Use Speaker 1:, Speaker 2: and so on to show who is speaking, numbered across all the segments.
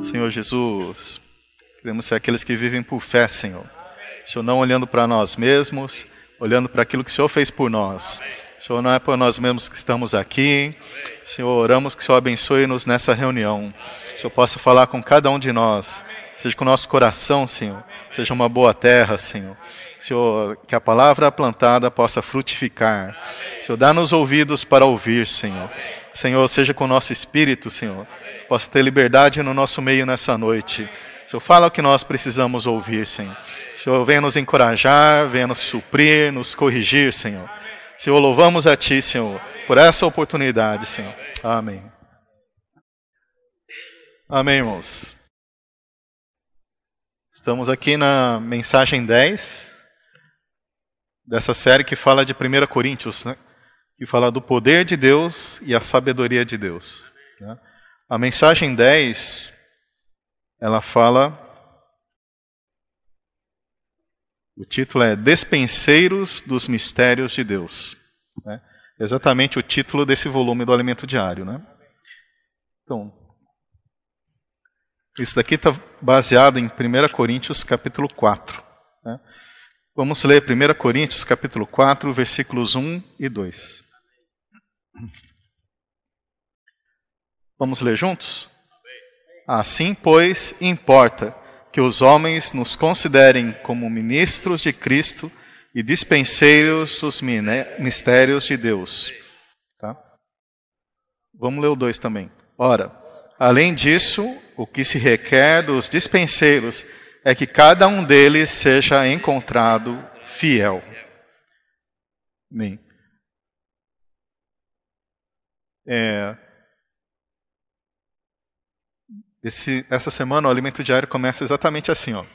Speaker 1: Senhor Jesus, queremos ser aqueles que vivem por fé, Senhor. Senhor, não olhando para nós mesmos, olhando para aquilo que o Senhor fez por nós. Senhor, não é por nós mesmos que estamos aqui. Senhor, oramos que o Senhor abençoe-nos nessa reunião. Que o Senhor possa falar com cada um de nós. Seja com o nosso coração, Senhor. Seja uma boa terra, Senhor. Senhor, que a palavra plantada possa frutificar. Senhor, dá-nos ouvidos para ouvir, Senhor. Senhor, seja com o nosso espírito, Senhor. Possa ter liberdade no nosso meio nessa noite. Senhor, fala o que nós precisamos ouvir, Senhor. Senhor, venha nos encorajar, venha nos suprir, nos corrigir, Senhor. Senhor, louvamos a Ti, Senhor, por essa oportunidade, Senhor. Amém. Amém, irmãos. Estamos aqui na mensagem 10 dessa série que fala de 1 Coríntios, né? Que fala do poder de Deus e a sabedoria de Deus, né? A mensagem 10, ela fala, o título é Despenseiros dos Mistérios de Deus, né? Exatamente o título desse volume do Alimento Diário, né? Então, isso daqui está baseado em 1 Coríntios capítulo 4, né? Vamos ler 1 Coríntios capítulo 4, versículos 1 e 2. Vamos ler juntos? Assim, pois, importa que os homens nos considerem como ministros de Cristo e dispenseiros dos mistérios de Deus. Tá? Vamos ler o 2 também. Ora, além disso, o que se requer dos dispenseiros é que cada um deles seja encontrado fiel. Amém. Essa semana o Alimento Diário começa exatamente assim, ó.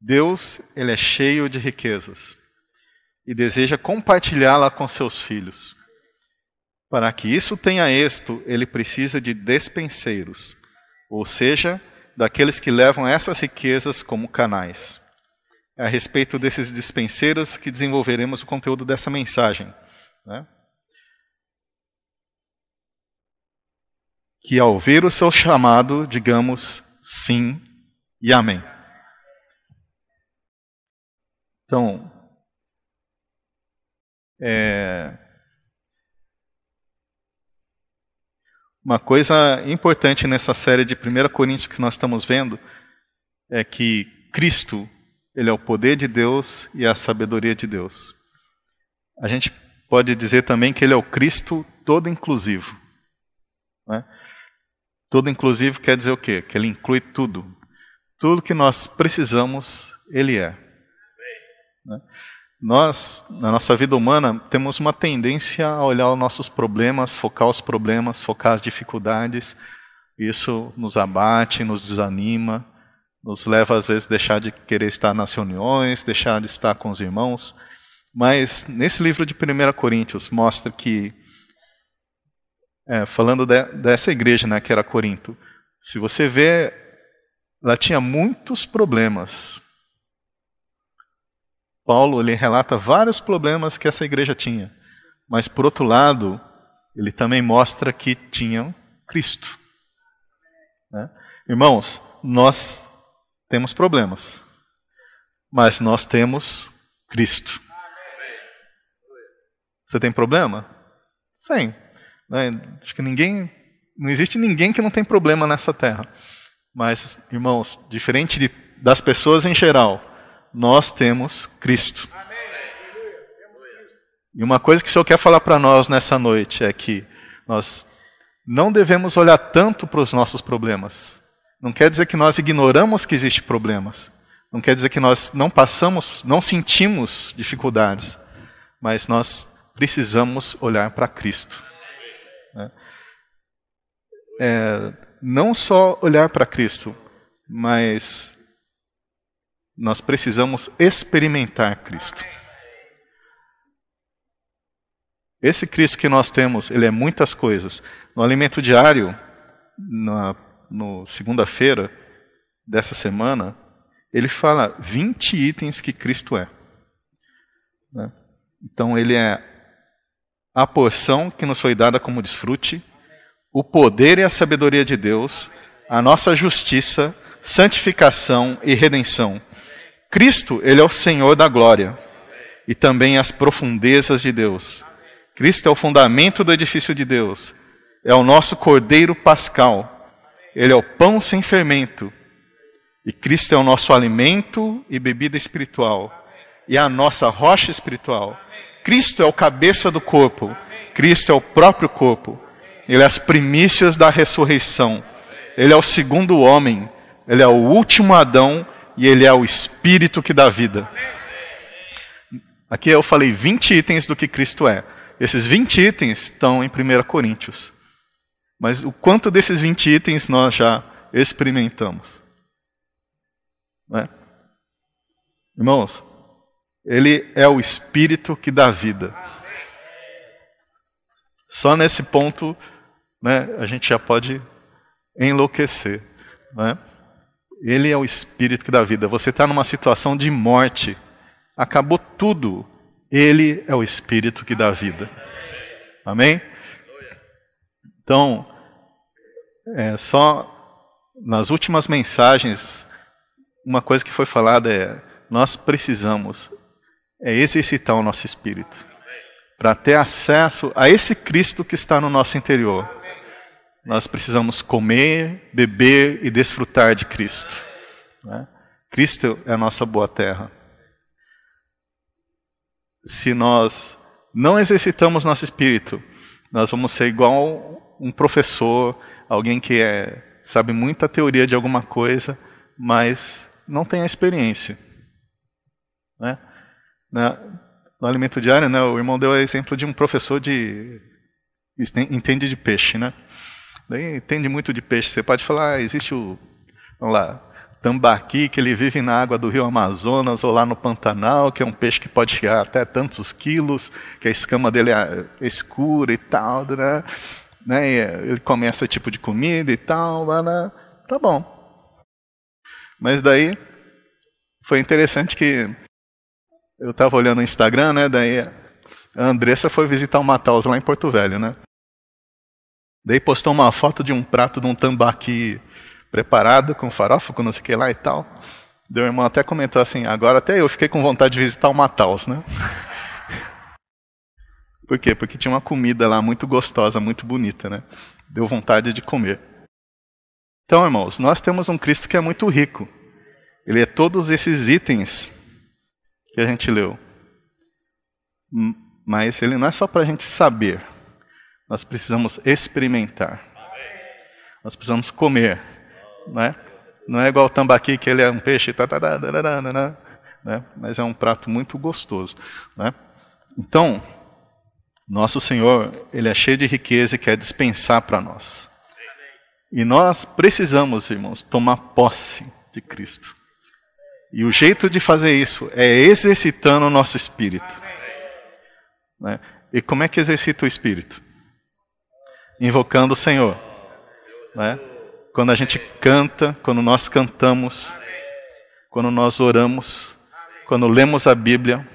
Speaker 1: Deus, ele é cheio de riquezas e deseja compartilhá-la com seus filhos. Para que isso tenha êxito, ele precisa de despenseiros, ou seja, daqueles que levam essas riquezas como canais. É a respeito desses dispenseiros que desenvolveremos o conteúdo dessa mensagem, né? Que ao ouvir o seu chamado, digamos sim e amém. Então, uma coisa importante nessa série de 1 Coríntios que nós estamos vendo é que Cristo, ele é o poder de Deus e a sabedoria de Deus. A gente pode dizer também que ele é o Cristo todo inclusivo, né? Todo inclusivo quer dizer o quê? Que ele inclui tudo. Tudo que nós precisamos, ele é. Nós, na nossa vida humana, temos uma tendência a olhar os nossos problemas, focar as dificuldades. Isso nos abate, nos desanima, nos leva às vezes a deixar de querer estar nas reuniões, deixar de estar com os irmãos. Mas nesse livro de 1 Coríntios mostra que, falando dessa igreja, né, que era Corinto, se você vê, ela tinha muitos problemas. Paulo, ele relata vários problemas que essa igreja tinha, mas por outro lado, ele também mostra que tinham Cristo, né? Irmãos, nós temos problemas, mas nós temos Cristo. Você tem problema? Sim. Acho que não existe ninguém que não tem problema nessa terra. Mas, irmãos, diferente das pessoas em geral, nós temos Cristo. E uma coisa que o Senhor quer falar para nós nessa noite é que nós não devemos olhar tanto para os nossos problemas. Não quer dizer que nós ignoramos que existem problemas. Não quer dizer que nós não sentimos dificuldades. Mas nós precisamos olhar para Cristo. Não só olhar para Cristo, mas nós precisamos experimentar Cristo. Esse Cristo que nós temos, ele é muitas coisas. No alimento diário, no segunda-feira dessa semana, ele fala 20 itens que Cristo é. Né? Então ele é a porção que nos foi dada como desfrute, o poder e a sabedoria de Deus, a nossa justiça, santificação e redenção. Cristo, ele é o Senhor da glória e também as profundezas de Deus. Cristo é o fundamento do edifício de Deus. É o nosso Cordeiro Pascal. Ele é o pão sem fermento. E Cristo é o nosso alimento e bebida espiritual. E a nossa rocha espiritual. Cristo é o cabeça do corpo. Cristo é o próprio corpo. Ele é as primícias da ressurreição. Ele é o segundo homem. Ele é o último Adão. E ele é o Espírito que dá vida. Aqui eu falei 20 itens do que Cristo é. Esses 20 itens estão em 1 Coríntios. Mas o quanto desses 20 itens nós já experimentamos? Né? Irmãos, ele é o Espírito que dá vida. Só nesse ponto, né, a gente já pode enlouquecer. Né? Ele é o Espírito que dá vida. Você está numa situação de morte. Acabou tudo. Ele é o Espírito que dá vida. Amém? Então, só nas últimas mensagens, uma coisa que foi falada é: nós precisamos exercitar o nosso espírito para ter acesso a esse Cristo que está no nosso interior. Nós precisamos comer, beber e desfrutar de Cristo. Né? Cristo é a nossa boa terra. Se nós não exercitamos nosso espírito, nós vamos ser igual um professor, alguém que sabe muita teoria de alguma coisa, mas não tem a experiência. Né? No alimento diário, né, o irmão deu o exemplo de um professor entende de peixe, né? Daí entende muito de peixe. Você pode falar, existe vamos lá, tambaqui, que ele vive na água do rio Amazonas ou lá no Pantanal, que é um peixe que pode chegar até tantos quilos, que a escama dele é escura e tal, né? E ele come esse tipo de comida e tal, né? Tá bom. Mas daí foi interessante que eu estava olhando no Instagram, né? Daí a Andressa foi visitar o Mataus lá em Porto Velho, né? Daí postou uma foto de um prato de um tambaqui preparado com farofa, com não sei o que lá e tal. Daí o irmão até comentou assim: agora até eu fiquei com vontade de visitar o Mataus, né? Por quê? Porque tinha uma comida lá muito gostosa, muito bonita, né? Deu vontade de comer. Então, irmãos, nós temos um Cristo que é muito rico. Ele é todos esses itens que a gente leu. Mas ele não é só para a gente saber. Nós precisamos experimentar. Nós precisamos comer. Não é igual o tambaqui, que ele é um peixe, né? Mas é um prato muito gostoso. Né? Então, nosso Senhor, ele é cheio de riqueza e quer dispensar para nós. E nós precisamos, irmãos, tomar posse de Cristo. E o jeito de fazer isso é exercitando o nosso espírito. Né? E como é que exercita o espírito? Invocando o Senhor. Né? Quando a gente canta, quando nós cantamos, quando nós oramos, quando lemos a Bíblia,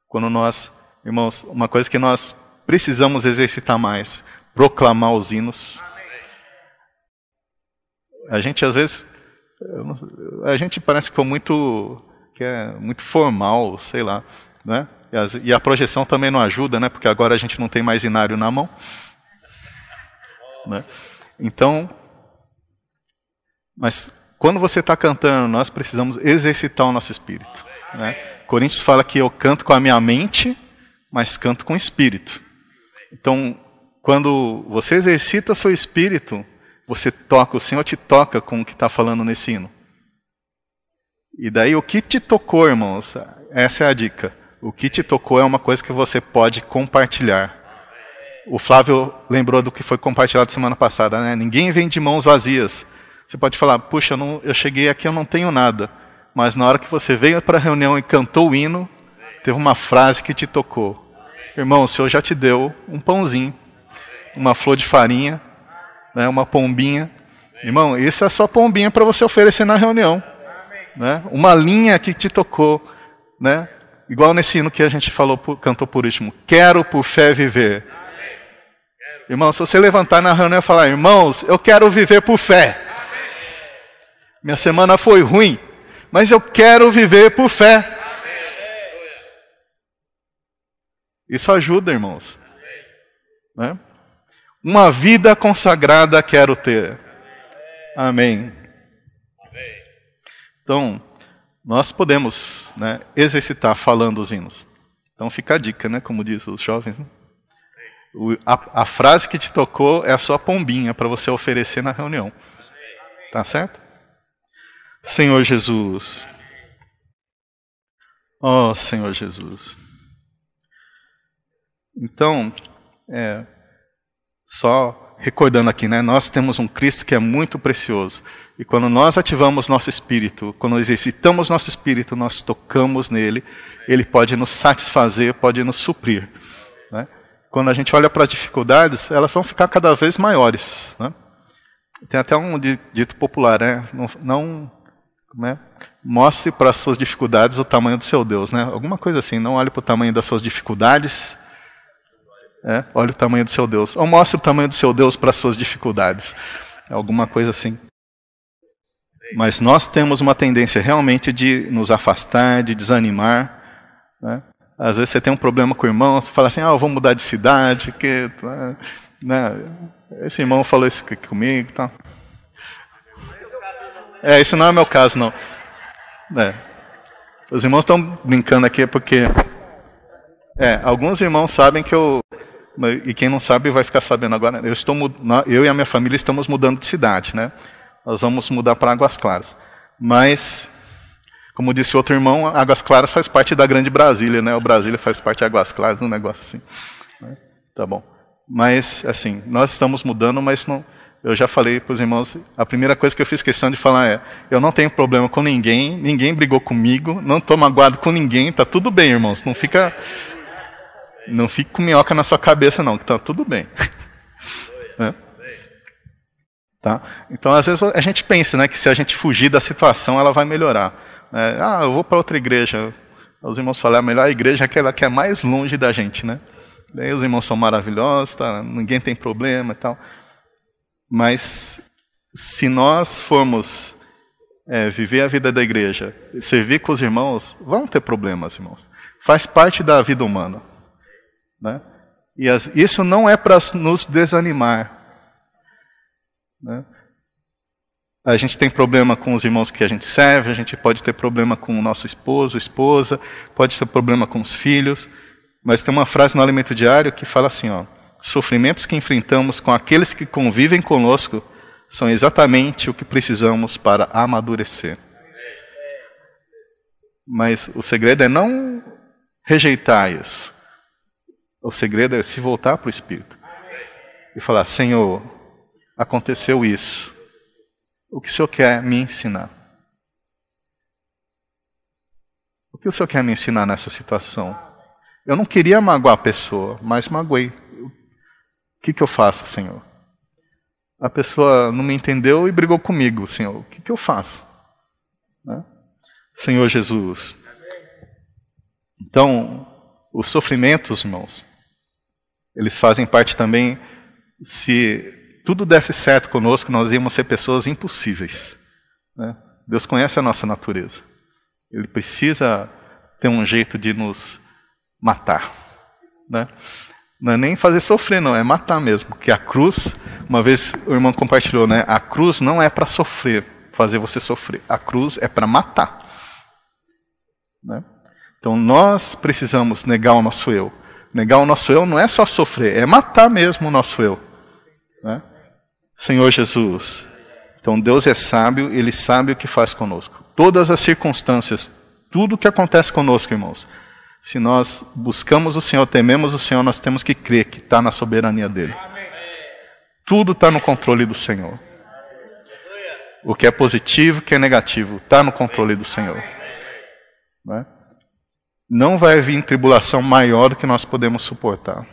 Speaker 1: quando nós, irmãos, uma coisa que nós precisamos exercitar mais, proclamar os hinos. A gente às vezes, a gente parece que é muito formal, sei lá, né? E a projeção também não ajuda, né? Porque agora a gente não tem mais inário na mão. Né? Então, mas quando você está cantando, nós precisamos exercitar o nosso espírito. Né? Coríntios fala que eu canto com a minha mente, mas canto com o espírito. Então, quando você exercita seu espírito, você toca, o Senhor te toca com o que está falando nesse hino. E daí o que te tocou, irmãos, essa é a dica. O que te tocou é uma coisa que você pode compartilhar. O Flávio lembrou do que foi compartilhado semana passada, né? Ninguém vem de mãos vazias. Você pode falar, puxa, eu cheguei aqui, eu não tenho nada. Mas na hora que você veio para a reunião e cantou o hino, teve uma frase que te tocou. Irmão, o Senhor já te deu um pãozinho, uma flor de farinha, né, uma pombinha. Irmão, isso é só pombinha para você oferecer na reunião. Né? Uma linha que te tocou, né? Igual nesse hino que a gente cantou por último. Quero por fé viver. Irmão, se você levantar na reunião e falar, irmãos, eu quero viver por fé. Minha semana foi ruim, mas eu quero viver por fé. Isso ajuda, irmãos. Né? Uma vida consagrada quero ter. Amém. Então, nós podemos, né, exercitar falando os hinos. Então fica a dica, né, como diz os jovens. Né? A frase que te tocou é a sua pombinha para você oferecer na reunião. Tá certo? Senhor Jesus. Oh, Senhor Jesus. Então, só recordando aqui, né, nós temos um Cristo que é muito precioso. E quando nós ativamos nosso espírito, quando exercitamos nosso espírito, nós tocamos nele, ele pode nos satisfazer, pode nos suprir. Né? Quando a gente olha para as dificuldades, elas vão ficar cada vez maiores. Né? Tem até um dito popular, né? Né? Mostre para as suas dificuldades o tamanho do seu Deus. Né? Alguma coisa assim, não olhe para o tamanho das suas dificuldades, olhe o tamanho do seu Deus. Ou mostre o tamanho do seu Deus para as suas dificuldades. Alguma coisa assim. Mas nós temos uma tendência realmente de nos afastar, de desanimar. Né? Às vezes você tem um problema com o irmão, você fala assim, eu vou mudar de cidade, que, né? Esse irmão falou isso comigo. Tá? Esse não é o meu caso, não. Os irmãos estão brincando aqui porque alguns irmãos sabem que e quem não sabe vai ficar sabendo agora. Eu e a minha família estamos mudando de cidade, né? Nós vamos mudar para Águas Claras. Mas, como disse outro irmão, Águas Claras faz parte da Grande Brasília, né? O Brasília faz parte de Águas Claras, um negócio assim. Né? Tá bom. Mas, assim, nós estamos mudando, mas não. Eu já falei para os irmãos, a primeira coisa que eu fiz questão de falar eu não tenho problema com ninguém, ninguém brigou comigo, não estou magoado com ninguém, tá tudo bem, irmãos. Não fique com minhoca na sua cabeça, não, que tá tudo bem. Né? Tá? Então, às vezes, a gente pensa, né, que se a gente fugir da situação, ela vai melhorar. Eu vou para outra igreja. Os irmãos falam, a melhor igreja é aquela que é mais longe da gente. Né? Daí os irmãos são maravilhosos, tá? Ninguém tem problema e tal. Mas, se nós formos viver a vida da igreja, servir com os irmãos, vão ter problemas, irmãos. Faz parte da vida humana. Né? E isso não é para nos desanimar. Né? A gente tem problema com os irmãos que a gente serve, a gente pode ter problema com o nosso esposo, esposa, pode ter problema com os filhos, mas tem uma frase no Alimento Diário que fala assim, sofrimentos que enfrentamos com aqueles que convivem conosco são exatamente o que precisamos para amadurecer. Mas o segredo é não rejeitar isso. O segredo é se voltar para o Espírito e falar, Senhor, aconteceu isso. O que o Senhor quer me ensinar? O que o Senhor quer me ensinar nessa situação? Eu não queria magoar a pessoa, mas magoei. O que eu faço, Senhor? A pessoa não me entendeu e brigou comigo, Senhor. O que eu faço? Né? Senhor Jesus. Então, os sofrimentos, irmãos, eles fazem parte também, se tudo desse certo conosco, nós íamos ser pessoas impossíveis. Né? Deus conhece a nossa natureza. Ele precisa ter um jeito de nos matar. Né? Não é nem fazer sofrer, não, é matar mesmo. Porque a cruz, uma vez o irmão compartilhou, né? A cruz não é para sofrer, fazer você sofrer. A cruz é para matar. Né? Então nós precisamos negar o nosso eu. Negar o nosso eu não é só sofrer, é matar mesmo o nosso eu. Né? Senhor Jesus. Então Deus é sábio, Ele sabe o que faz conosco. Todas as circunstâncias, tudo o que acontece conosco, irmãos, se nós buscamos o Senhor, tememos o Senhor, nós temos que crer que está na soberania dEle. Tudo está no controle do Senhor. O que é positivo, o que é negativo, está no controle do Senhor. Né? não vai vir tribulação maior do que nós podemos suportar.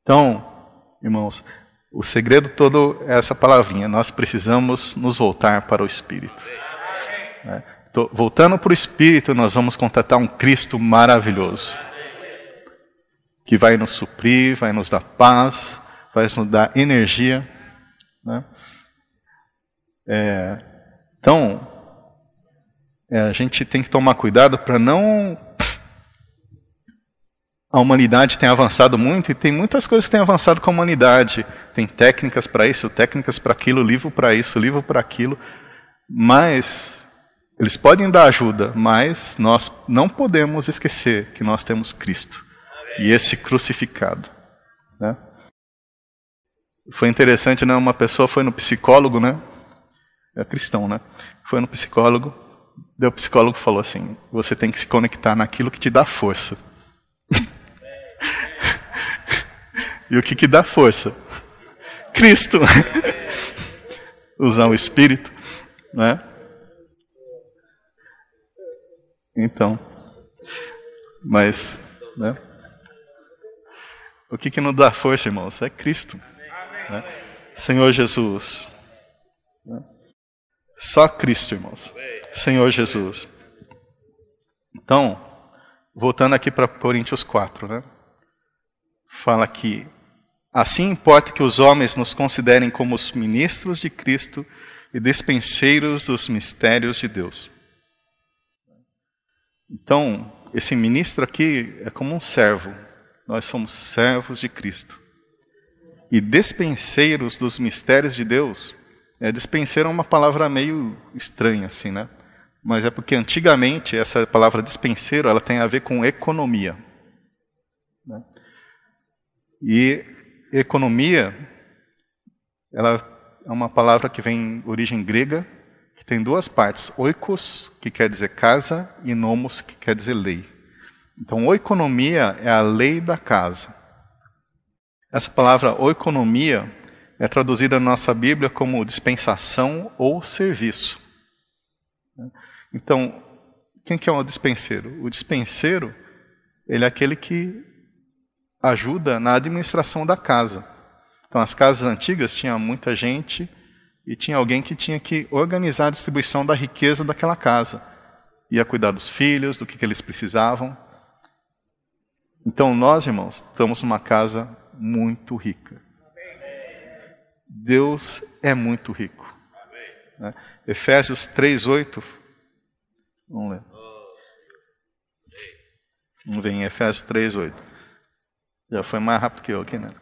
Speaker 1: Então, irmãos, o segredo todo é essa palavrinha. Nós precisamos nos voltar para o Espírito. Voltando para o Espírito, nós vamos contatar um Cristo maravilhoso, que vai nos suprir, vai nos dar paz, vai nos dar energia. Né? Então, a gente tem que tomar cuidado para não... A humanidade tem avançado muito e tem muitas coisas que têm avançado com a humanidade. Tem técnicas para isso, técnicas para aquilo, livro para isso, livro para aquilo. Mas eles podem dar ajuda, mas nós não podemos esquecer que nós temos Cristo. E esse crucificado. Né? Foi interessante, né? Uma pessoa foi no psicólogo, né? É cristão, né? Foi no psicólogo, daí o psicólogo falou assim: você tem que se conectar naquilo que te dá força. E o que dá força? Cristo. Usar o Espírito, né? Então, mas, né? O que nos dá força, irmãos? É Cristo. Né? Senhor Jesus. Né? Só Cristo, irmãos. Senhor Jesus. Então, voltando aqui para Coríntios 4, né? Fala que assim importa que os homens nos considerem como os ministros de Cristo e dispenseiros dos mistérios de Deus. Então, esse ministro aqui é como um servo. Nós somos servos de Cristo. E dispenseiros dos mistérios de Deus, dispenseiro é uma palavra meio estranha, assim, né? Mas é porque antigamente essa palavra dispenseiro, ela tem a ver com economia. Né? E economia, ela é uma palavra que vem de origem grega, que tem duas partes. Oikos, que quer dizer casa, e nomos, que quer dizer lei. Então, oikonomia é a lei da casa. Essa palavra oikonomia é traduzida na nossa Bíblia como dispensação ou serviço. Então, quem que é o dispenseiro? O dispenseiro, ele é aquele que ajuda na administração da casa. Então, as casas antigas tinha muita gente e tinha alguém que tinha que organizar a distribuição da riqueza daquela casa. Ia cuidar dos filhos, do que eles precisavam. Então, nós, irmãos, estamos numa casa muito rica. Deus é muito rico. Né? Efésios 3:8. Vamos ler. Vamos ver em Efésios 3:8. Já foi mais rápido que eu aqui, né?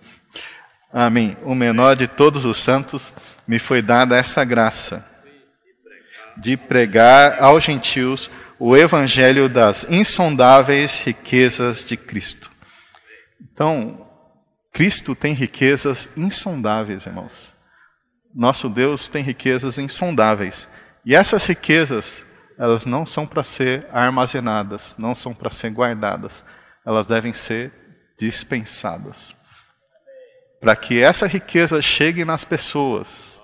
Speaker 1: Amém. O menor de todos os santos me foi dada essa graça de pregar aos gentios o evangelho das insondáveis riquezas de Cristo. Então, Cristo tem riquezas insondáveis, irmãos. Nosso Deus tem riquezas insondáveis. E essas riquezas, elas não são para ser armazenadas, não são para ser guardadas. Elas devem ser dispensadas. Para que essa riqueza chegue nas pessoas,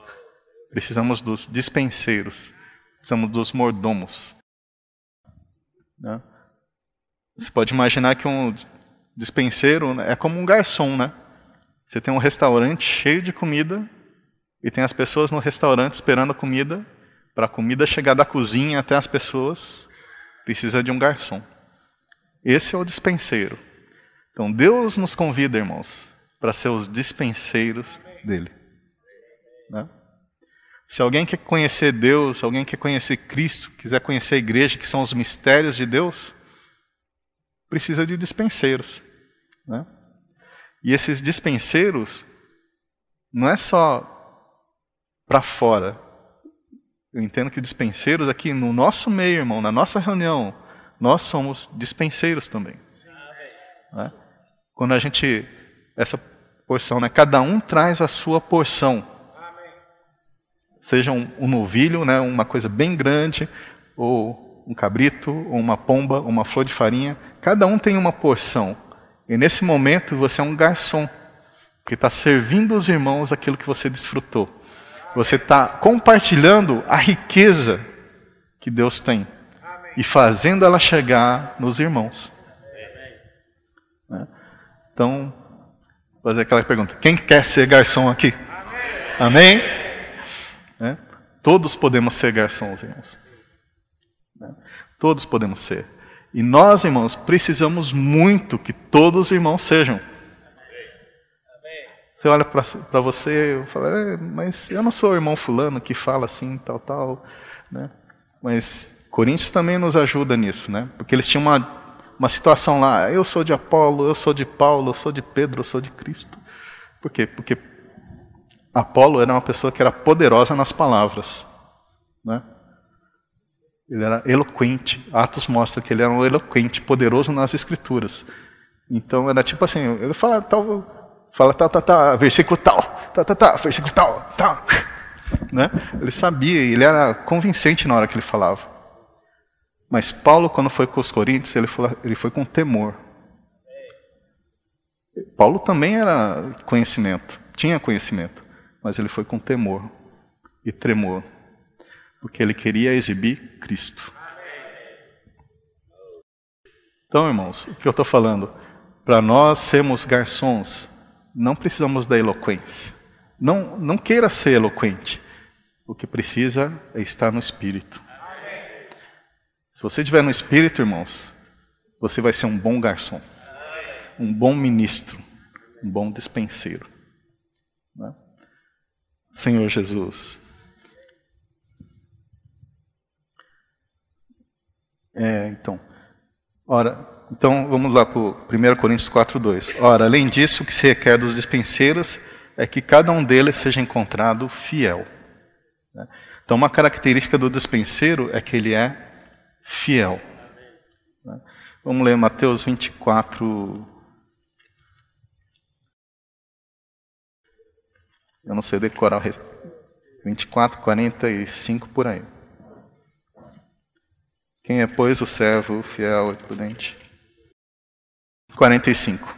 Speaker 1: precisamos dos dispenseiros, precisamos dos mordomos. Né? Você pode imaginar que um dispenseiro é como um garçom, né? Você tem um restaurante cheio de comida e tem as pessoas no restaurante esperando a comida. Para a comida chegar da cozinha até as pessoas, precisa de um garçom. Esse é o dispenseiro. Então, Deus nos convida, irmãos, para ser os dispenseiros dele. Né? Se alguém quer conhecer Deus, alguém quer conhecer Cristo, quiser conhecer a igreja, que são os mistérios de Deus, precisa de dispenseiros. Né? E esses dispenseiros não é só para fora. Eu entendo que dispenseiros aqui no nosso meio, irmão, na nossa reunião, nós somos dispenseiros também. Né? Quando a gente, essa porção, né? Cada um traz a sua porção. Seja um novilho, né? Uma coisa bem grande, ou um cabrito, ou uma pomba, ou uma flor de farinha. Cada um tem uma porção. E nesse momento você é um garçom, que está servindo os irmãos aquilo que você desfrutou. Você está compartilhando a riqueza que Deus tem. e fazendo ela chegar nos irmãos. Então, vou fazer aquela pergunta: quem quer ser garçom aqui? Amém? Todos podemos ser garçons, irmãos. Todos podemos ser. E nós, irmãos, precisamos muito que todos os irmãos sejam. Você olha para você e fala: mas eu não sou o irmão fulano que fala assim, tal, né? Mas Coríntios também nos ajuda nisso, né? Porque eles tinham uma situação lá: eu sou de Apolo, eu sou de Paulo, eu sou de Pedro, eu sou de Cristo. Por quê? Porque Apolo era uma pessoa que era poderosa nas palavras, né? Ele era eloquente. Atos mostra que ele era um eloquente, poderoso nas escrituras. Então era tipo assim, ele fala versículo tal, versículo tal, né? Ele sabia, ele era convincente na hora que ele falava. Mas Paulo, quando foi com os coríntios, ele foi com temor. Paulo também era tinha conhecimento, mas ele foi com temor e tremor, porque ele queria exibir Cristo. Então, irmãos, o que eu estou falando? Para nós sermos garçons, não precisamos da eloquência. Não queira ser eloquente. O que precisa é estar no Espírito. Se você estiver no Espírito, irmãos, você vai ser um bom garçom, um bom ministro, um bom dispenseiro, né? Senhor Jesus. Então vamos lá para 1 Coríntios 4:2. Ora, além disso, o que se requer dos dispenseiros é que cada um deles seja encontrado fiel. Então, uma característica do dispenseiro é que ele é fiel. Vamos ler Mateus 24. Eu não sei decorar o 24, 45 por aí. Quem é, pois, o servo fiel e prudente? 45.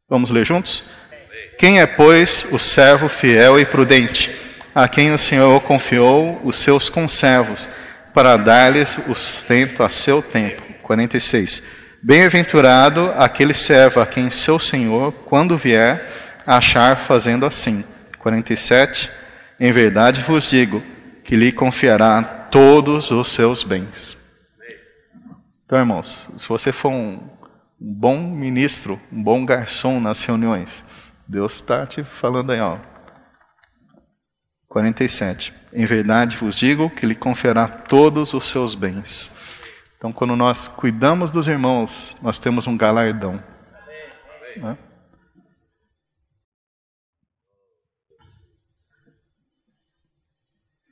Speaker 1: Vamos ler juntos? Quem é, pois, o servo fiel e prudente, a quem o Senhor confiou os seus conservos, para dar-lhes o sustento a seu tempo? 46. Bem-aventurado aquele servo a quem seu Senhor, quando vier, achar fazendo assim. 47. Em verdade vos digo que lhe confiará todos os seus bens. Então, irmãos, se você for um bom ministro, um bom garçom nas reuniões, Deus está te falando aí, ó. 47. Em verdade vos digo que lhe confiará todos os seus bens. Então, quando nós cuidamos dos irmãos, nós temos um galardão. Né?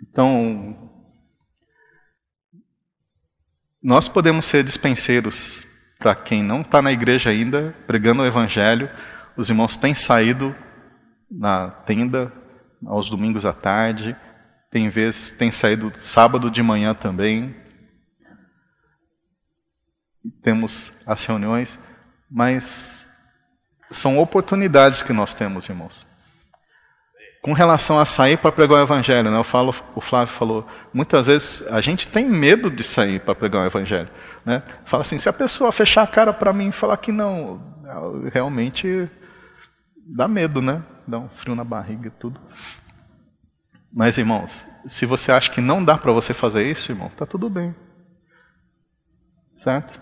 Speaker 1: Então, nós podemos ser dispenseiros para quem não está na igreja ainda, pregando o Evangelho. Os irmãos têm saído na tenda aos domingos à tarde, tem saído sábado de manhã também. Temos as reuniões, mas são oportunidades que nós temos, irmãos. Com relação a sair para pregar o Evangelho, né? O Flávio falou, muitas vezes a gente tem medo de sair para pregar o Evangelho. Né? Fala assim, se a pessoa fechar a cara para mim e falar que não, realmente dá medo, né? Dá um frio na barriga e tudo. Mas, irmãos, se você acha que não dá para você fazer isso, irmão, está tudo bem. Certo?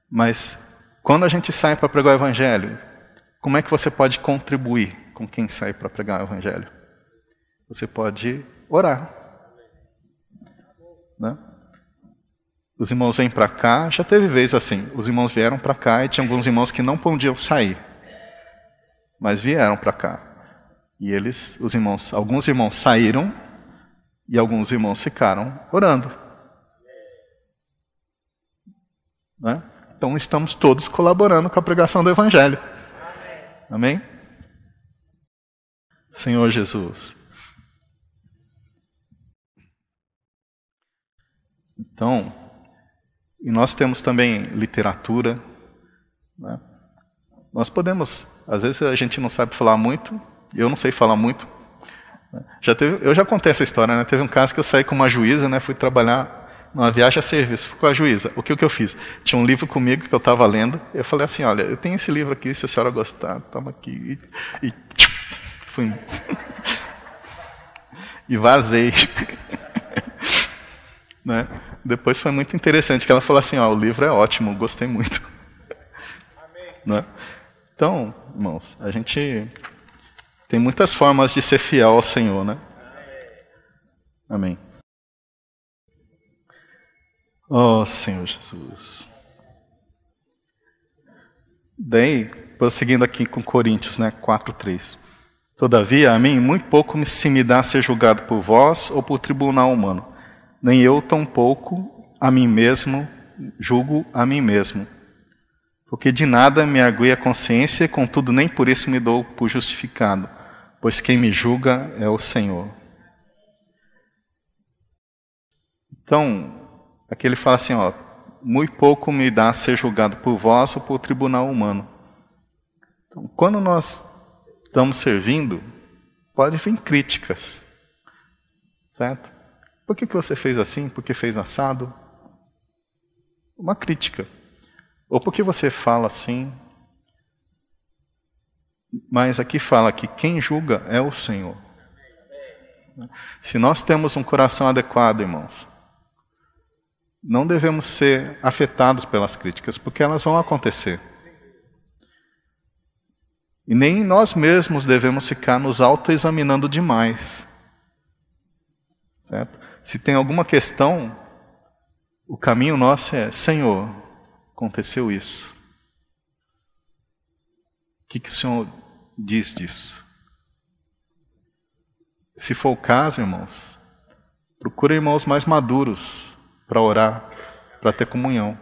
Speaker 1: Mas, quando a gente sai para pregar o Evangelho, como é que você pode contribuir com quem sai para pregar o Evangelho? Você pode orar. Né? Os irmãos vêm para cá, já teve vez assim, os irmãos vieram para cá e tinha alguns irmãos que não podiam sair, mas vieram para cá. E alguns irmãos saíram e alguns irmãos ficaram orando. Né? Então estamos todos colaborando com a pregação do Evangelho. Amém? Senhor Jesus. Então, e nós temos também literatura. Né? Nós podemos, às vezes a gente não sabe falar muito, eu não sei falar muito, Eu já contei essa história, né? Teve um caso que eu saí com uma juíza, né? Fui trabalhar numa viagem a serviço, fui com a juíza. O que eu fiz? Tinha um livro comigo que eu estava lendo, eu falei assim, olha, eu tenho esse livro aqui, se a senhora gostar, toma aqui. E fui. E vazei. Né? Depois foi muito interessante, que ela falou assim, o livro é ótimo, gostei muito. Né? Então, irmãos, a gente tem muitas formas de ser fiel ao Senhor, né? Amém. Oh, Senhor Jesus. Daí, prosseguindo aqui com Coríntios, né, 4:3. Todavia, a mim muito pouco se me dá ser julgado por vós ou por tribunal humano. Nem eu tampouco a mim mesmo julgo a mim mesmo. Porque de nada me argui a consciência, contudo nem por isso me dou por justificado, pois quem me julga é o Senhor. Então, aqui ele fala assim, muito pouco me dá ser julgado por vós ou por tribunal humano. Então, quando nós estamos servindo, pode vir críticas, certo? Por que você fez assim? Por que fez assado? Uma crítica. Ou por que você fala assim? Mas aqui fala que quem julga é o Senhor. Se nós temos um coração adequado, irmãos, não devemos ser afetados pelas críticas, porque elas vão acontecer. E nem nós mesmos devemos ficar nos autoexaminando demais. Certo? Se tem alguma questão, o caminho nosso é, Senhor, aconteceu isso. O que o Senhor diz disso? Se for o caso, irmãos, procure irmãos mais maduros para orar, para ter comunhão.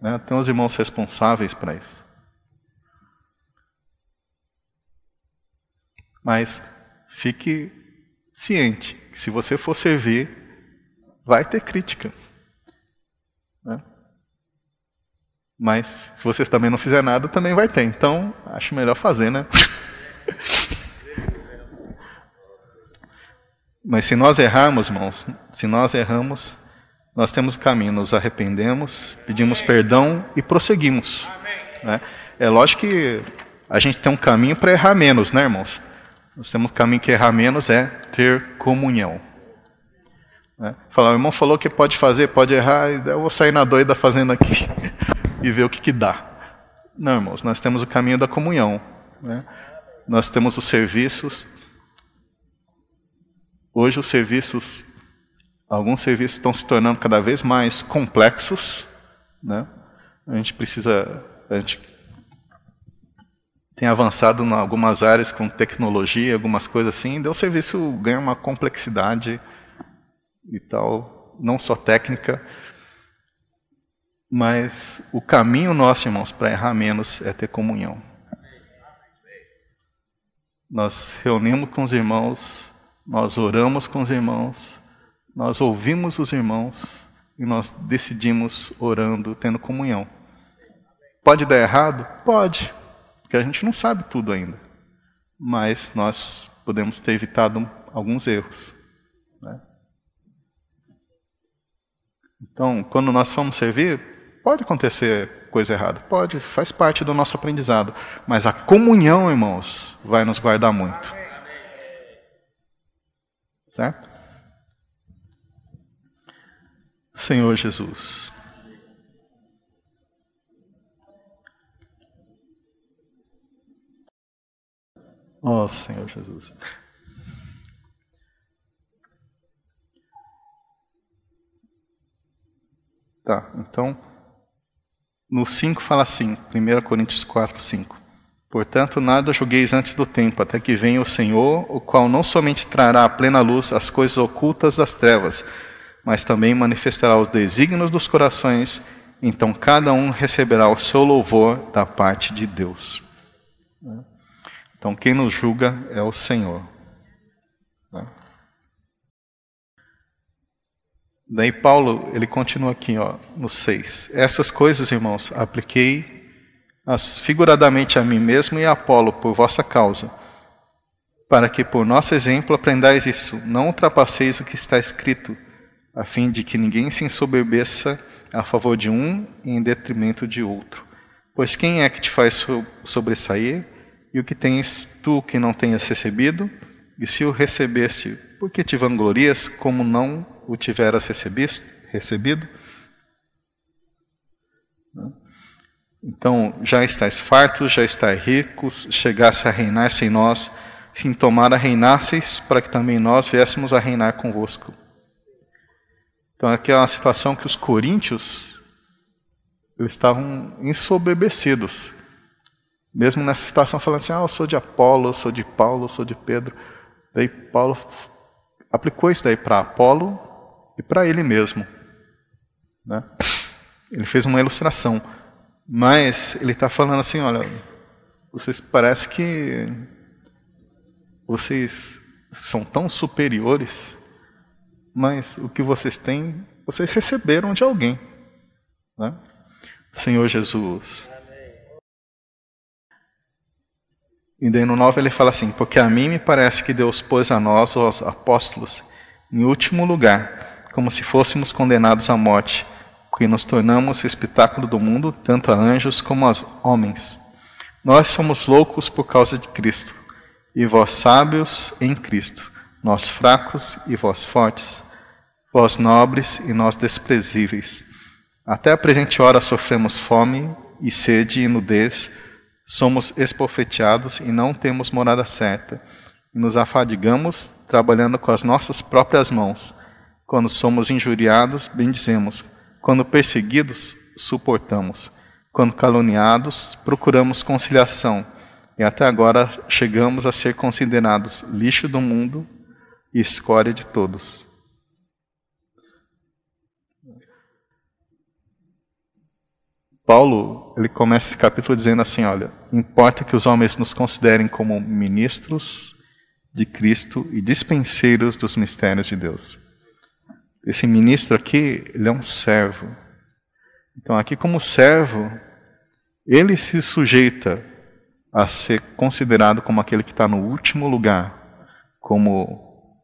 Speaker 1: Né? Tem uns irmãos responsáveis para isso. Mas fique ciente que se você for servir, vai ter crítica. Né? Mas se você também não fizer nada, também vai ter. Então, acho melhor fazer, né? Mas se nós errarmos, irmãos, nós temos o caminho, nos arrependemos, pedimos perdão e prosseguimos. Né? É lógico que a gente tem um caminho para errar menos, né, irmãos? Nós temos um caminho que errar menos é ter comunhão. Né? Falar, o irmão falou que pode fazer, pode errar, eu vou sair na doida fazendo aqui e ver o que dá. Não, irmãos, nós temos o caminho da comunhão. Né? Nós temos os serviços. Hoje os serviços, alguns serviços estão se tornando cada vez mais complexos. Né? A gente tem avançado em algumas áreas com tecnologia, algumas coisas assim, então o serviço ganha uma complexidade e tal, não só técnica, mas o caminho nosso, irmãos, para errar menos é ter comunhão. Nós reunimos com os irmãos, nós oramos com os irmãos, nós ouvimos os irmãos e nós decidimos orando, tendo comunhão. Pode dar errado? Pode, porque a gente não sabe tudo ainda. Mas nós podemos ter evitado alguns erros. Né? Então, quando nós formos servir, pode acontecer coisa errada. Pode, faz parte do nosso aprendizado. Mas a comunhão, irmãos, vai nos guardar muito. Certo? Senhor Jesus. Ó Senhor Jesus. Tá, então, no 5 fala assim, 1 Coríntios 4, 5. Portanto, nada julgueis antes do tempo, até que venha o Senhor, o qual não somente trará à plena luz as coisas ocultas das trevas, mas também manifestará os desígnios dos corações, então cada um receberá o seu louvor da parte de Deus. Então, quem nos julga é o Senhor. Daí Paulo, ele continua aqui, no 6. Essas coisas, irmãos, apliquei figuradamente a mim mesmo e a Apolo por vossa causa, para que por nosso exemplo aprendais isso, não ultrapasseis o que está escrito, a fim de que ninguém se ensoberbeça a favor de um em detrimento de outro. Pois quem é que te faz sobressair? E o que tens tu que não tenhas recebido? E se o recebeste, por que te vanglorias como não o tiveras recebido? Então, já estáis fartos, já estáis ricos, chegasse a reinar sem nós, sim, tomara reinasseis, para que também nós viéssemos a reinar convosco. Então, aqui é uma situação que os coríntios, eles estavam ensoberbecidos. Mesmo nessa situação, falando assim, eu sou de Apolo, eu sou de Paulo, eu sou de Pedro. Daí Paulo aplicou isso daí para Apolo e para ele mesmo. Né? Ele fez uma ilustração. Mas ele está falando assim, olha, vocês parece que vocês são tão superiores, mas o que vocês têm, vocês receberam de alguém. Né? Senhor Jesus. E daí no 9 ele fala assim, porque a mim me parece que Deus pôs a nós, os apóstolos, em último lugar, como se fôssemos condenados à morte, porque nos tornamos espetáculo do mundo, tanto a anjos como a homens. Nós somos loucos por causa de Cristo, e vós sábios em Cristo, nós fracos e vós fortes, vós nobres e nós desprezíveis. Até a presente hora sofremos fome e sede e nudez, somos esbofeteados e não temos morada certa, e nos afadigamos trabalhando com as nossas próprias mãos. Quando somos injuriados, bendizemos. Quando perseguidos, suportamos. Quando caluniados, procuramos conciliação. E até agora chegamos a ser considerados lixo do mundo e escória de todos. Paulo, ele começa esse capítulo dizendo assim, olha, importa que os homens nos considerem como ministros de Cristo e dispenseiros dos mistérios de Deus. Esse ministro aqui, ele é um servo. Então aqui como servo, ele se sujeita a ser considerado como aquele que está no último lugar, como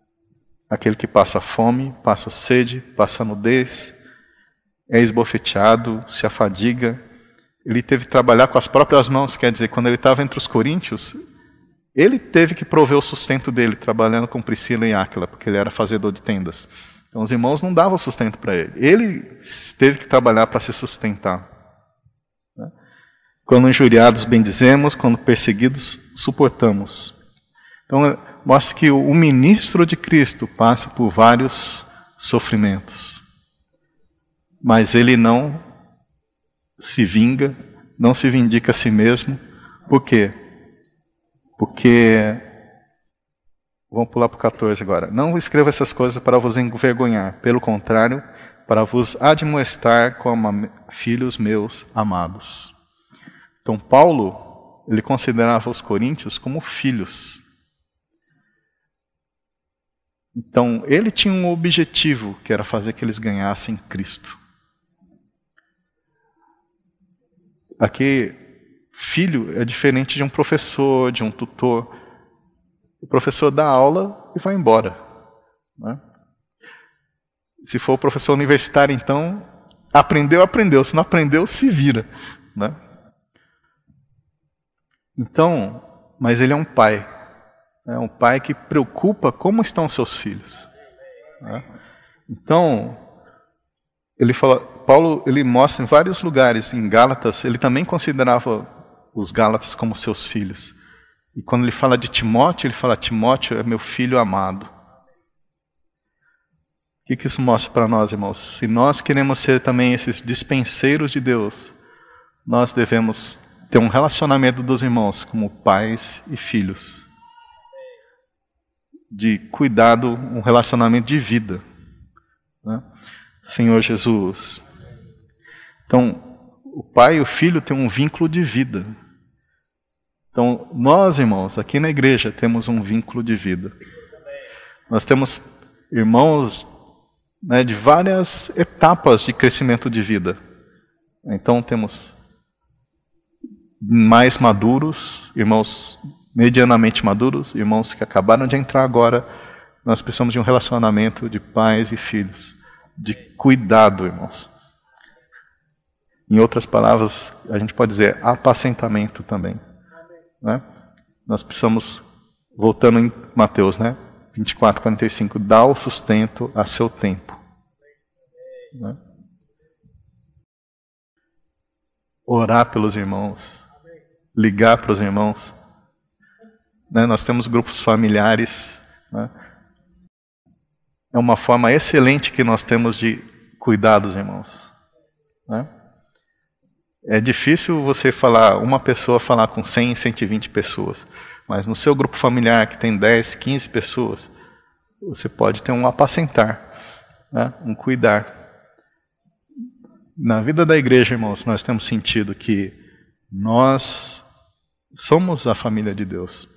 Speaker 1: aquele que passa fome, passa sede, passa nudez, é esbofeteado, se afadiga. Ele teve que trabalhar com as próprias mãos, quer dizer, quando ele estava entre os coríntios, ele teve que prover o sustento dele, trabalhando com Priscila e Áquila, porque ele era fazedor de tendas. Então os irmãos não davam sustento para ele. Ele teve que trabalhar para se sustentar. Quando injuriados, bendizemos, quando perseguidos, suportamos. Então mostra que o ministro de Cristo passa por vários sofrimentos. Mas ele não se vinga, não se vindica a si mesmo. Por quê? Porque, vamos pular para o 14 agora. Não escreva essas coisas para vos envergonhar, pelo contrário, para vos admoestar como filhos meus amados. Então Paulo, ele considerava os coríntios como filhos. Então ele tinha um objetivo, que era fazer que eles ganhassem Cristo. Aqui, filho é diferente de um professor, de um tutor. O professor dá aula e vai embora. Né? Se for o professor universitário, então, aprendeu, aprendeu. Se não aprendeu, se vira. Né? Então, mas ele é um pai. É um pai que preocupa como estão os seus filhos. Né? Então, ele fala, Paulo ele mostra em vários lugares, em Gálatas, ele também considerava os Gálatas como seus filhos. E quando ele fala de Timóteo, ele fala, Timóteo é meu filho amado. O que isso mostra para nós, irmãos? Se nós queremos ser também esses dispenseiros de Deus, nós devemos ter um relacionamento dos irmãos como pais e filhos. De cuidado, um relacionamento de vida. Né? Senhor Jesus. Então, o pai e o filho têm um vínculo de vida. Então, nós, irmãos, aqui na igreja, temos um vínculo de vida. Nós temos irmãos, né, de várias etapas de crescimento de vida. Então, temos mais maduros, irmãos medianamente maduros, irmãos que acabaram de entrar agora. Nós precisamos de um relacionamento de pais e filhos, de cuidado, irmãos. Em outras palavras, a gente pode dizer apacentamento também. Né? Nós precisamos, voltando em Mateus, né? 24, 45, dá o sustento a seu tempo. Né? Orar pelos irmãos, ligar para os irmãos. Né? Nós temos grupos familiares. Né? É uma forma excelente que nós temos de cuidar dos irmãos. Né? É difícil você falar, uma pessoa falar com 100, 120 pessoas. Mas no seu grupo familiar, que tem 10, 15 pessoas, você pode ter um apacentar, né? Um cuidar. Na vida da igreja, irmãos, nós temos sentido que nós somos a família de Deus.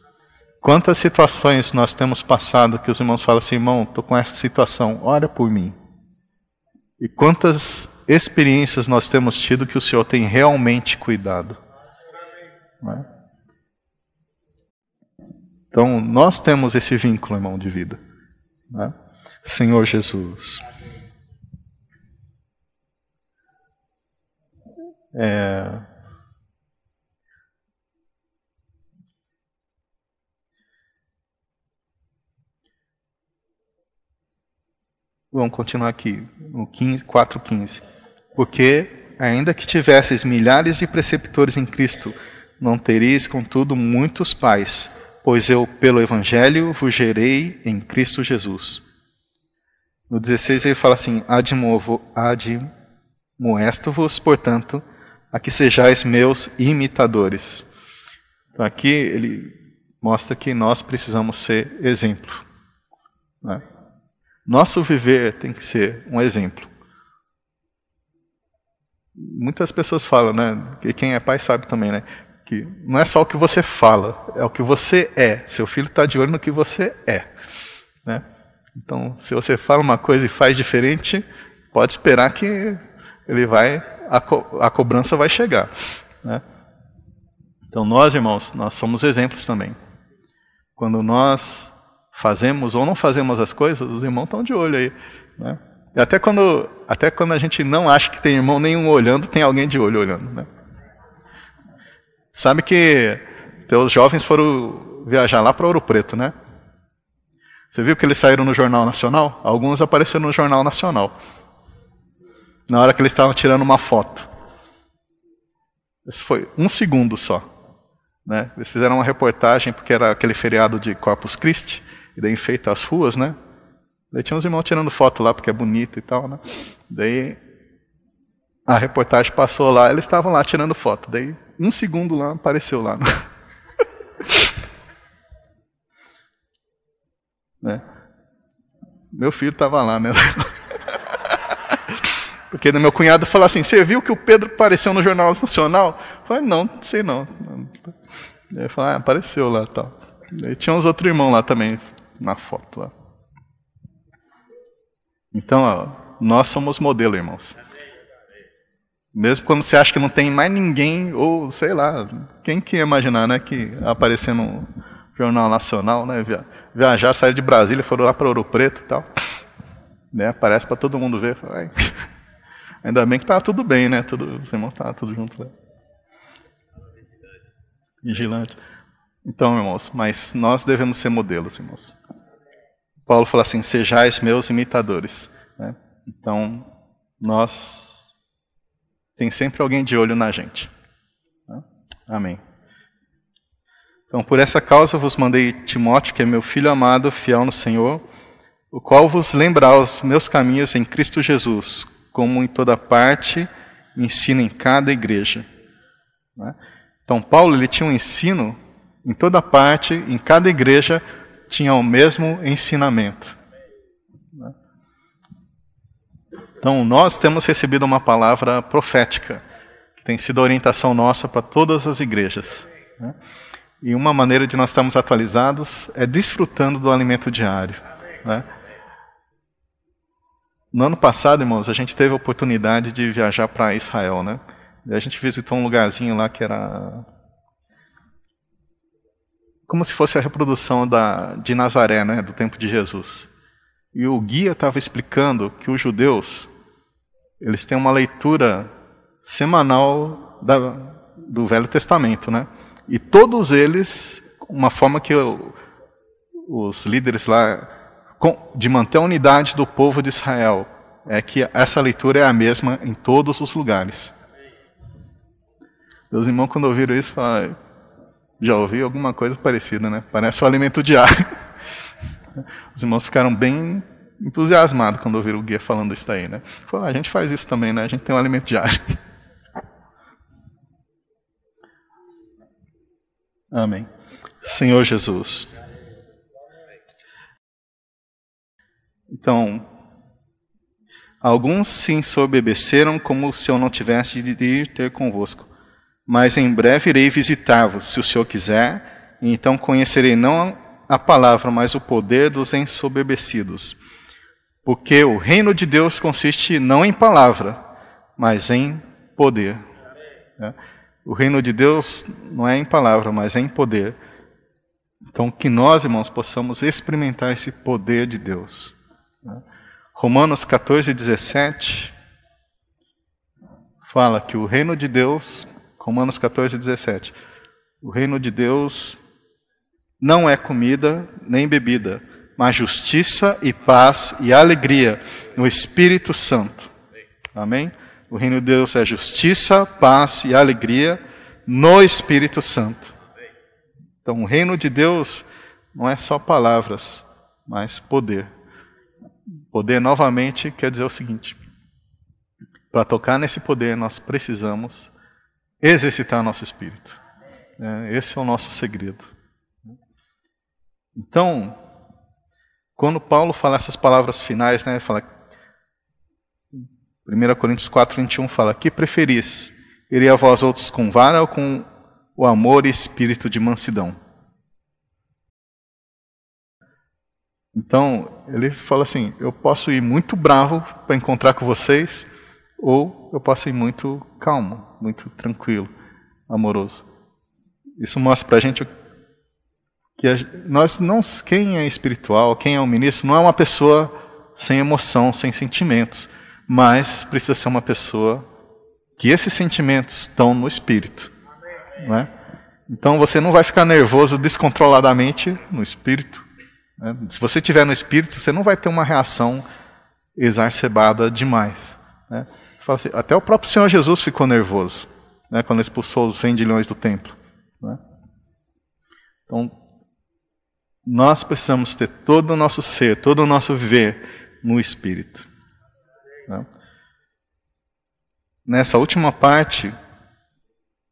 Speaker 1: Quantas situações nós temos passado que os irmãos falam assim, irmão, estou com essa situação, ora por mim. E quantas experiências nós temos tido que o Senhor tem realmente cuidado. Né? Então, nós temos esse vínculo, irmão, de vida. Né? Senhor Jesus. Vamos continuar aqui, no 4:15. Porque, ainda que tivesseis milhares de preceptores em Cristo, não tereis, contudo, muitos pais, pois eu, pelo Evangelho, vos gerei em Cristo Jesus. No 16 ele fala assim, admoesto-vos, portanto, a que sejais meus imitadores. Então aqui ele mostra que nós precisamos ser exemplo. Né? Nosso viver tem que ser um exemplo. Muitas pessoas falam, né? Que quem é pai sabe também, né? Que não é só o que você fala, é o que você é. Seu filho está de olho no que você é. Né? Então, se você fala uma coisa e faz diferente, pode esperar que ele a cobrança vai chegar. Né? Então, nós, irmãos, nós somos exemplos também. Quando nós fazemos ou não fazemos as coisas, os irmãos estão de olho aí. Né? E até quando a gente não acha que tem irmão nenhum olhando, tem alguém de olho olhando. Né? Sabe que os jovens foram viajar lá para Ouro Preto, né? Você viu que eles saíram no Jornal Nacional? Alguns apareceram no Jornal Nacional. Na hora que eles estavam tirando uma foto. Isso foi 1 segundo só. Né? Eles fizeram uma reportagem, porque era aquele feriado de Corpus Christi, e daí enfeita as ruas, né? Daí tinha uns irmãos tirando foto lá, porque é bonito e tal, né? Daí a reportagem passou lá, eles estavam lá tirando foto. Daí 1 segundo lá, apareceu lá. Né? Meu filho estava lá, né? Porque meu cunhado falou assim, você viu que o Pedro apareceu no Jornal Nacional? Eu falei, não sei não. Ele falou, apareceu lá, tal. Daí tinha uns outros irmãos lá também, na foto lá. Então, ó, nós somos modelo, irmãos. Mesmo quando você acha que não tem mais ninguém, ou sei lá, quem que ia imaginar, né, que aparecer no Jornal Nacional, né, viajar, sair de Brasília, foram lá para Ouro Preto e tal, né, aparece para todo mundo ver. Ai, ainda bem que estava tudo bem, né, os irmãos estavam tudo junto lá. Vigilante. Então, irmãos, mas nós devemos ser modelos, irmãos. Paulo fala assim, sejais meus imitadores. Né? Então, tem sempre alguém de olho na gente. Né? Amém. Então, por essa causa vos mandei Timóteo, que é meu filho amado, fiel no Senhor, o qual vos lembra os meus caminhos em Cristo Jesus, como em toda parte, ensina em cada igreja. Né? Então, Paulo ele tinha um ensino em toda parte, em cada igreja, tinha o mesmo ensinamento. Então, nós temos recebido uma palavra profética, que tem sido a orientação nossa para todas as igrejas. Né? E uma maneira de nós estarmos atualizados é desfrutando do alimento diário. Né? No ano passado, irmãos, a gente teve a oportunidade de viajar para Israel. Né? E a gente visitou um lugarzinho lá que era... como se fosse a reprodução de Nazaré, né, do tempo de Jesus. E o guia estava explicando que os judeus, eles têm uma leitura semanal do Velho Testamento, né? E todos eles, uma forma que os líderes lá, de manter a unidade do povo de Israel, é que essa leitura é a mesma em todos os lugares. Meus irmãos, quando ouviram isso, falaram, já ouvi alguma coisa parecida, né? Parece o alimento diário. Os irmãos ficaram bem entusiasmados quando ouviram o guia falando isso daí, né? Falaram, a gente faz isso também, né? A gente tem um alimento diário. Amém. Senhor Jesus. Então, alguns se ensoberbeceram como se eu não tivesse de ir ter convosco. Mas em breve irei visitar-vos, se o Senhor quiser, e então conhecerei não a palavra, mas o poder dos ensoberbecidos. Porque o reino de Deus consiste não em palavra, mas em poder. O reino de Deus não é em palavra, mas é em poder. Então, que nós, irmãos, possamos experimentar esse poder de Deus. Romanos 14:17 fala que o reino de Deus, Romanos 14:17, o reino de Deus não é comida nem bebida, mas justiça e paz e alegria no Espírito Santo. Amém? O reino de Deus é justiça, paz e alegria no Espírito Santo. Então, o reino de Deus não é só palavras, mas poder. Poder, novamente, quer dizer o seguinte: para tocar nesse poder, nós precisamos exercitar nosso espírito. Esse é o nosso segredo. Então, quando Paulo fala essas palavras finais, né, fala, 1 Coríntios 4:21 fala, que preferis? Iria vós outros com vara ou com o amor e espírito de mansidão? Então, ele fala assim, eu posso ir muito bravo para encontrar com vocês, ou eu posso ir muito calmo, muito tranquilo, amoroso. Isso mostra para a gente que quem é espiritual, quem é um ministro, não é uma pessoa sem emoção, sem sentimentos, mas precisa ser uma pessoa que esses sentimentos estão no espírito. Não é? Então você não vai ficar nervoso descontroladamente no espírito. Né? Se você estiver no espírito, você não vai ter uma reação exacerbada demais. Né? Assim, até o próprio Senhor Jesus ficou nervoso, né, quando expulsou os vendilhões do templo. Né? Então, nós precisamos ter todo o nosso ser, todo o nosso viver no Espírito. Né? Nessa última parte,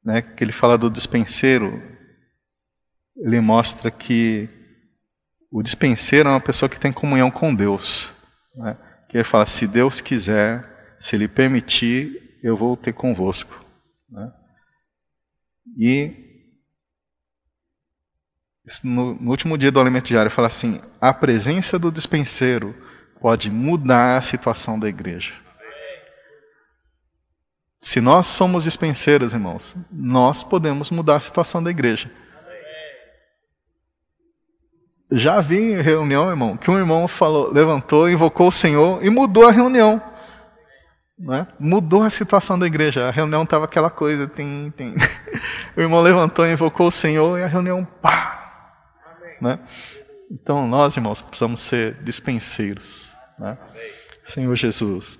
Speaker 1: né, que ele fala do dispenseiro, ele mostra que o dispenseiro é uma pessoa que tem comunhão com Deus. Né? Que ele fala, se Deus quiser, se Ele permitir, eu vou ter convosco. Né? E no último dia do alimento diário, fala assim, a presença do dispenseiro pode mudar a situação da igreja. Se nós somos dispenseiros, irmãos, nós podemos mudar a situação da igreja. Já vi em reunião, irmão, que um irmão levantou, invocou o Senhor e mudou a reunião. Né? Mudou a situação da igreja. A reunião estava aquela coisa, o irmão levantou, invocou o Senhor e a reunião, pá! Né? Então nós, irmãos, precisamos ser dispenseiros. Né? Senhor Jesus.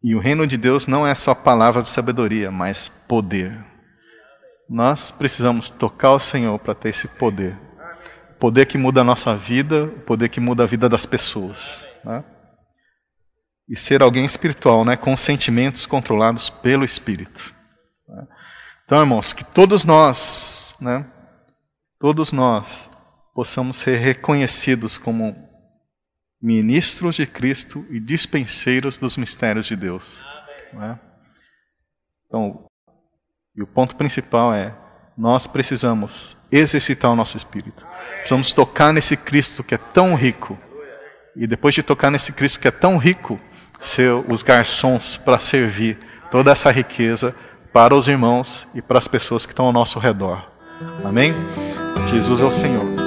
Speaker 1: E o reino de Deus não é só palavra de sabedoria, mas poder. Nós precisamos tocar o Senhor para ter esse poder. Poder que muda a nossa vida, poder que muda a vida das pessoas. Né? E ser alguém espiritual, né, com sentimentos controlados pelo Espírito. Né? Então, irmãos, que todos nós possamos ser reconhecidos como ministros de Cristo e dispenseiros dos mistérios de Deus. Né? Então, e o ponto principal é, nós precisamos exercitar o nosso espírito. Precisamos tocar nesse Cristo que é tão rico. E depois de tocar nesse Cristo que é tão rico, ser os garçons para servir toda essa riqueza para os irmãos e para as pessoas que estão ao nosso redor. Amém? Jesus é o Senhor.